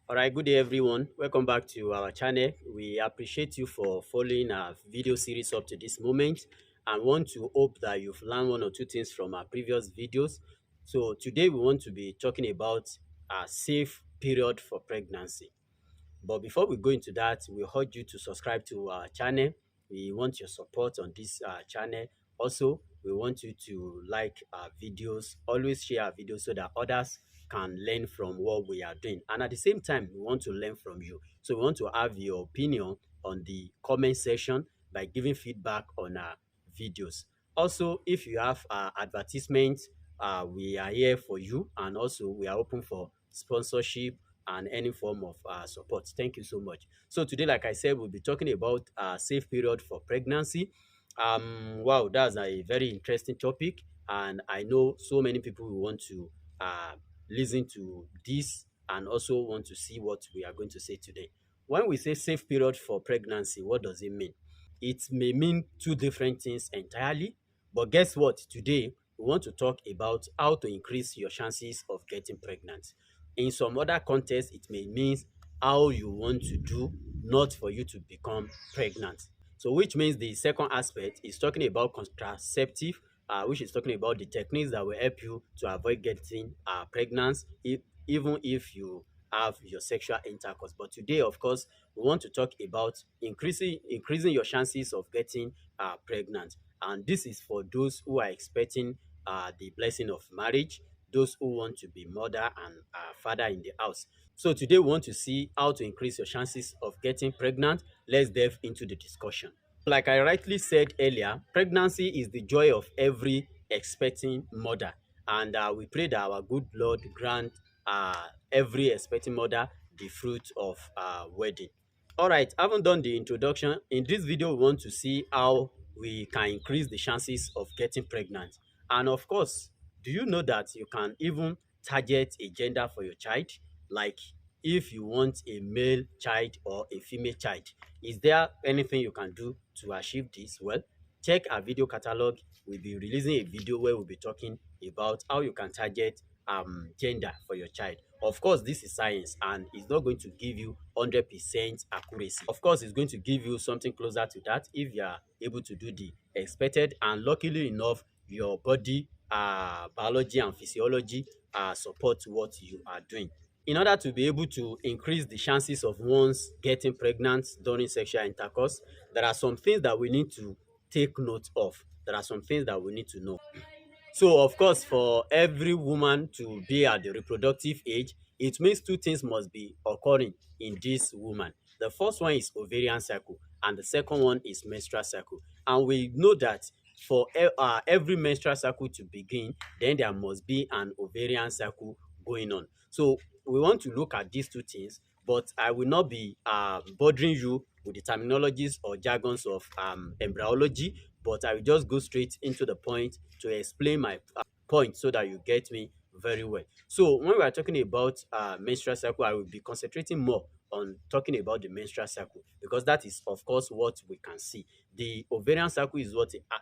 All right, good day, everyone. Welcome back to our channel. We appreciate you for following our video series up to this moment and want to hope that you've learned one or two things from our previous videos. So today we want to be talking about a safe period for pregnancy. But before we go into that, we urge you to subscribe to our channel. We want your support on this channel. Also, we want you to like our videos. Always share our videos so that others can learn from what we are doing. And at the same time, we want to learn from you. So we want to have your opinion on the comment section by giving feedback on our videos. Also, if you have advertisements, we are here for you. And also, we are open for sponsorship and any form of support. Thank you so much. So today, like I said, we'll be talking about safe period for pregnancy. Wow, that's a very interesting topic, and I know so many people will want to uh, listen to this and also want to see what we are going to say today. When we say safe period for pregnancy, what does it mean? It may mean two different things entirely, but guess what? Today, we want to talk about how to increase your chances of getting pregnant. In some other contexts, it may mean how you want to do, not for you to become pregnant. So which means the second aspect is talking about contraceptive, which is talking about the techniques that will help you to avoid getting pregnant, even if you have your sexual intercourse. But today, of course, we want to talk about increasing your chances of getting pregnant. And this is for those who are expecting the blessing of marriage, those who want to be mother and father in the house. So today we want to see how to increase your chances of getting pregnant. Let's delve into the discussion. Like I rightly said earlier, pregnancy is the joy of every expecting mother. And we pray that our good Lord grant every expecting mother the fruit of wedding. All right, having done the introduction, in this video, we want to see how we can increase the chances of getting pregnant. And of course, do you know that you can even target a gender for your child? Like if you want a male child or a female child, is there anything you can do to achieve this? Well, check our video catalog. We'll be releasing a video where we'll be talking about how you can target gender for your child. Of course, this is science and it's not going to give you 100% accuracy. Of course, it's going to give you something closer to that if you are able to do the expected. And luckily enough, your body biology and physiology support what you are doing. In order to be able to increase the chances of one's getting pregnant during sexual intercourse, there are some things that we need to take note of. There are some things that we need to know. So, of course, for every woman to be at the reproductive age, it means two things must be occurring in this woman. The first one is ovarian cycle, and the second one is menstrual cycle. And we know that for every menstrual cycle to begin, then there must be an ovarian cycle going on. So, we want to look at these two things, but I will not be bothering you with the terminologies or jargons of embryology, but I will just go straight into the point to explain my point so that you get me very well. So when we are talking about menstrual cycle, I will be concentrating more on talking about the menstrual cycle because that is, of course, what we can see. The ovarian cycle is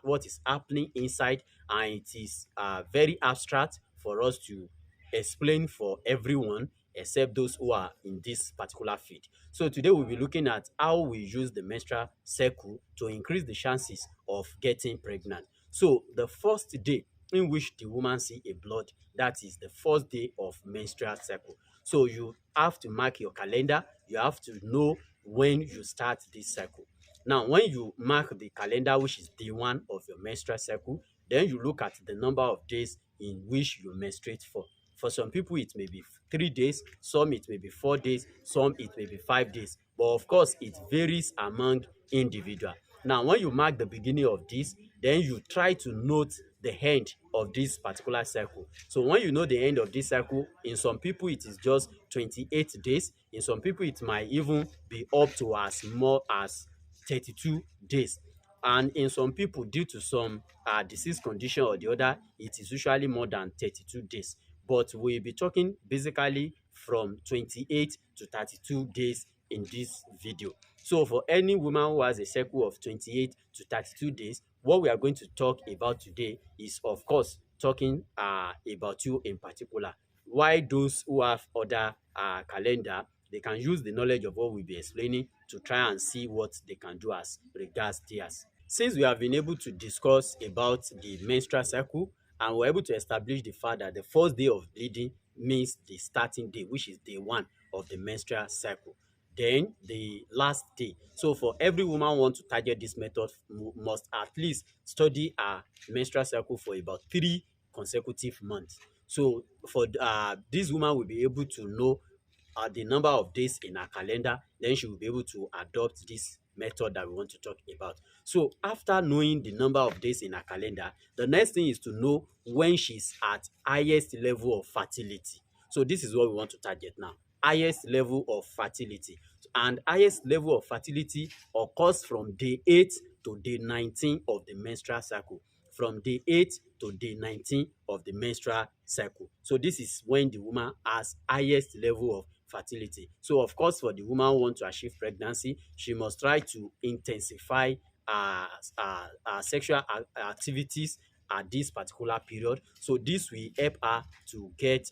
what is happening inside, and it is very abstract for us to explain for everyone except those who are in this particular field. So today we'll be looking at how we use the menstrual cycle to increase the chances of getting pregnant. So the first day in which the woman see a blood, that is the first day of menstrual cycle. So you have to mark your calendar. You have to know when you start this cycle. Now, when you mark the calendar, which is day one of your menstrual cycle, then you look at the number of days in which you menstruate for. For some people, it may be 3 days, some it may be 4 days, some it may be 5 days. But of course, it varies among individual. Now, when you mark the beginning of this, then you try to note the end of this particular cycle. So when you know the end of this cycle, in some people it is just 28 days. In some people it might even be up to as more as 32 days. And in some people, due to some disease condition or the other, it is usually more than 32 days. But we'll be talking basically from 28 to 32 days in this video. So for any woman who has a cycle of 28 to 32 days, what we are going to talk about today is, of course, talking about you in particular. Why those who have other calendar they can use the knowledge of what we'll be explaining to try and see what they can do as regards theirs. Since we have been able to discuss about the menstrual cycle and we're able to establish the fact that the first day of bleeding means the starting day, which is day one of the menstrual cycle. Then the last day. So for every woman want to target this method must at least study her menstrual cycle for about 3 consecutive months. So for this woman will be able to know the number of days in her calendar, then she will be able to adopt this method that we want to talk about. So after knowing the number of days in her calendar, the next thing is to know when she's at highest level of fertility. So this is what we want to target now. Highest level of fertility. And highest level of fertility occurs from day 8 to day 19 of the menstrual cycle. From day 8 to day 19 of the menstrual cycle. So this is when the woman has highest level of fertility. So of course, for the woman who want to achieve pregnancy, she must try to intensify sexual activities at this particular period. So this will help her to get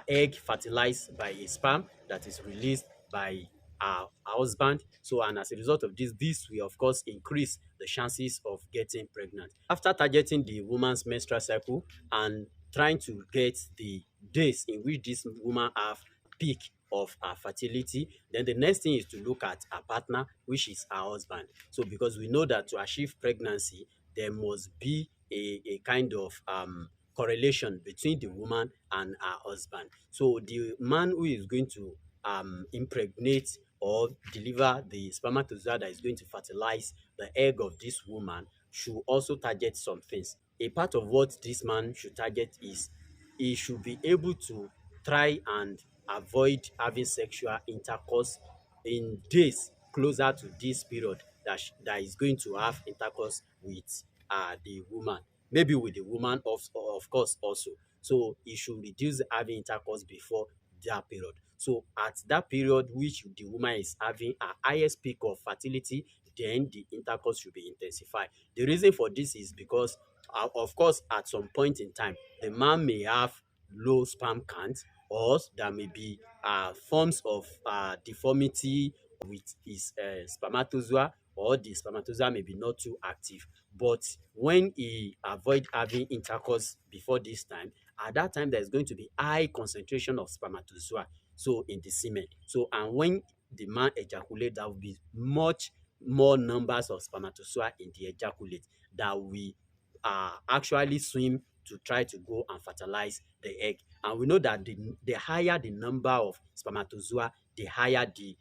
egg fertilized by a sperm that is released by her husband. So, and as a result of this, this will of course increase the chances of getting pregnant. After targeting the woman's menstrual cycle and trying to get the days in which this woman have peak of her fertility, then the next thing is to look at her partner, which is her husband. So because we know that to achieve pregnancy, there must be a kind of correlation between the woman and her husband. So the man who is going to impregnate or deliver the spermatozoa that is going to fertilize the egg of this woman should also target some things. A part of what this man should target is he should be able to try and avoid having sexual intercourse in days closer to this period that is going to have intercourse with the woman, maybe with the woman of course also. So he should reduce having intercourse before that period. So at that period which the woman is having her highest peak of fertility, then the intercourse should be intensified. The reason for this is because of course at some point in time the man may have low sperm count, or there may be forms of deformity with his spermatozoa, or the spermatozoa may be not too active. But when he avoid having intercourse before this time, at that time there is going to be high concentration of spermatozoa so in the semen. So and when the man ejaculate, there will be much more numbers of spermatozoa in the ejaculate that will actually swim to try to go and fertilize the egg. And we know that the higher the number of spermatozoa, the higher the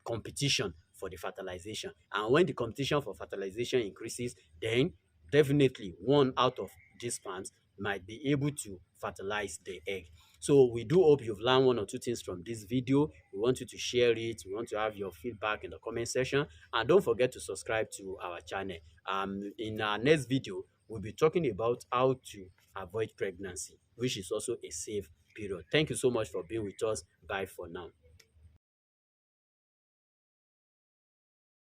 competition for the fertilization. And when the competition for fertilization increases, then definitely one out of these sperms might be able to fertilize the egg. So we do hope you've learned one or two things from this video. We want you to share it. We want to have your feedback in the comment section. And don't forget to subscribe to our channel. In our next video, we'll be talking about how to avoid pregnancy, which is also a safe period. Thank you so much for being with us. Bye for now.